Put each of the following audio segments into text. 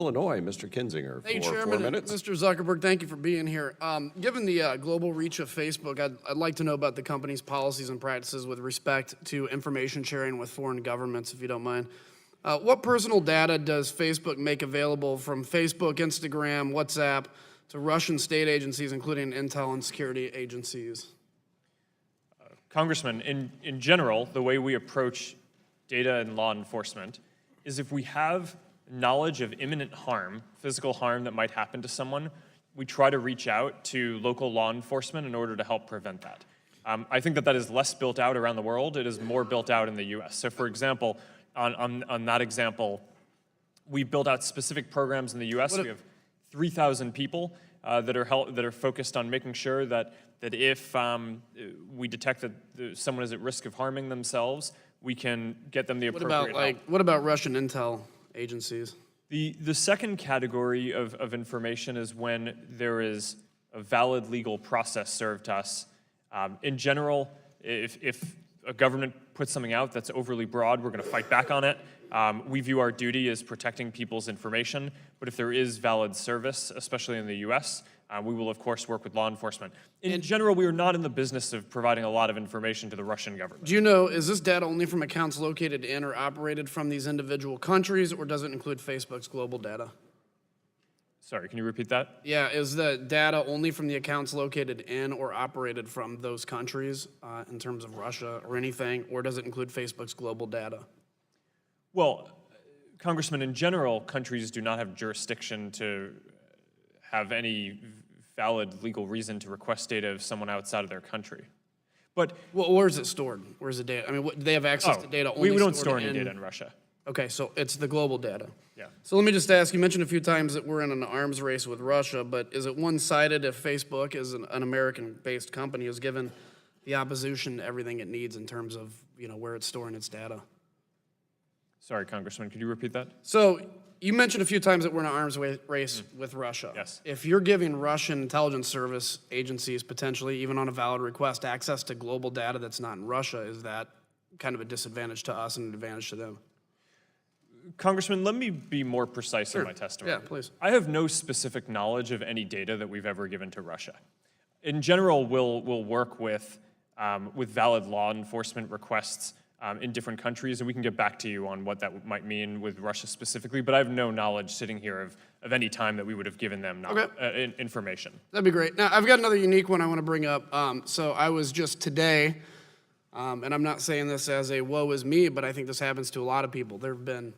Illinois, Mr. Kinzinger, Hey, for 4 Chairman, minutes. Mr. Zuckerberg, thank you for being here. Given the global reach of Facebook, I'd like to know about the company's policies and practices with respect to information sharing with foreign governments, if you don't mind. What personal data does Facebook make available from Facebook, Instagram, WhatsApp to Russian state agencies, including intel and security agencies? Congressman, in general, the way we approach data and law enforcement is if we have knowledge of imminent harm, physical harm that might happen to someone, we try to reach out to local law enforcement in order to help prevent that. I think that is less built out around the world. It is more built out in the US. So for example, on that example, we built out specific programs in the US. We have 3,000 people that are focused on making sure that if we detect that someone is at risk of harming themselves, we can get them the appropriate help. What about Russian intel agencies? The second category of information is when there is a valid legal process served to us. In general, if a government puts something out that's overly broad, we're going to fight back on it. We view our duty as protecting people's information, but if there is valid service, especially in the US, we will, of course, work with law enforcement. In general, we are not in the business of providing a lot of information to the Russian government. Do you know, is this data only from accounts located in or operated from these individual countries, or does it include Facebook's global data? Sorry, can you repeat that? Yeah, is the data only from the accounts located in or operated from those countries in terms of Russia or anything, or does it include Facebook's global data? Well, Congressman, in general, countries do not have jurisdiction to have any valid legal reason to request data of someone outside of their country. But well, where is it stored? Where's the data? I mean, do they have access to data only we don't stored store any data in Russia. Okay, so it's the global data. Yeah. So let me just ask, you mentioned a few times that we're in an arms race with Russia, but is it one-sided if Facebook, as an American-based company, is given the opposition everything it needs in terms of, you know, where it's storing its data? Sorry, Congressman, could you repeat that? So you mentioned a few times that we're in an arms race with Russia. Yes. If you're giving Russian intelligence service agencies, potentially, even on a valid request, access to global data that's not in Russia, is that kind of a disadvantage to us and an advantage to them? Congressman, let me be more precise in my testimony. Yeah, please. I have no specific knowledge of any data that we've ever given to Russia. In general, we'll work with valid law enforcement requests in different countries, and we can get back to you on what that might mean with Russia specifically, but I have no knowledge sitting here of any time that we would have given them information. That'd be great. Now, I've got another unique one I want to bring up. So I was just today, and I'm not saying this as a woe is me, but I think this happens to a lot of people. There have been,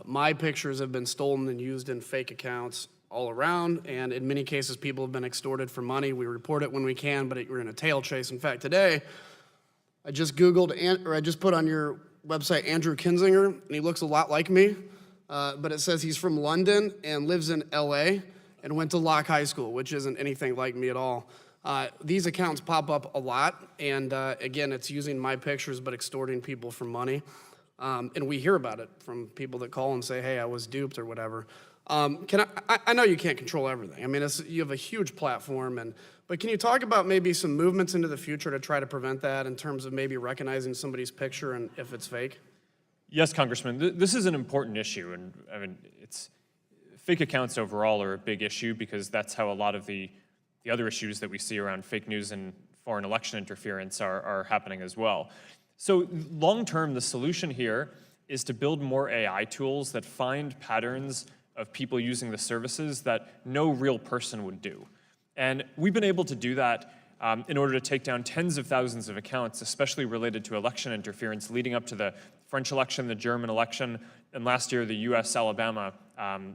my pictures have been stolen and used in fake accounts all around, and in many cases, people have been extorted for money. We report it when we can, but we're in a tail chase. In fact, today, I just Googled, or I just put on your website Andrew Kinzinger, and he looks a lot like me, but it says he's from London and lives in LA and went to Locke High School, which isn't anything like me at all. These accounts pop up a lot, and again, it's using my pictures but extorting people for money. And we hear about it from people that call and say, hey, I was duped or whatever. I know you can't control everything. I mean, you have a huge platform, but can you talk about maybe some movements into the future to try to prevent that in terms of maybe recognizing somebody's picture and if it's fake? Yes, Congressman, this is an important issue, and I mean, fake accounts overall are a big issue because that's how a lot of the other issues that we see around fake news and foreign election interference are happening as well. So long-term, the solution here is to build more AI tools that find patterns of people using the services that no real person would do. And we've been able to do that in order to take down tens of thousands of accounts, especially related to election interference leading up to the French election, the German election, and last year the US-Alabama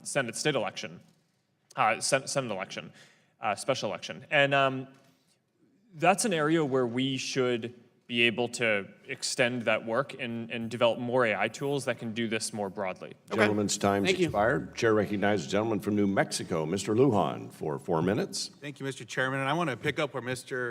Senate election, special election. And that's an area where we should be able to extend that work and develop more AI tools that can do this more broadly. Okay. Gentleman's time's expired. Chair recognizes the gentleman from New Mexico, Mr. Lujan, for 4 minutes. Thank you, Mr. Chairman. And I want to pick up where Mr.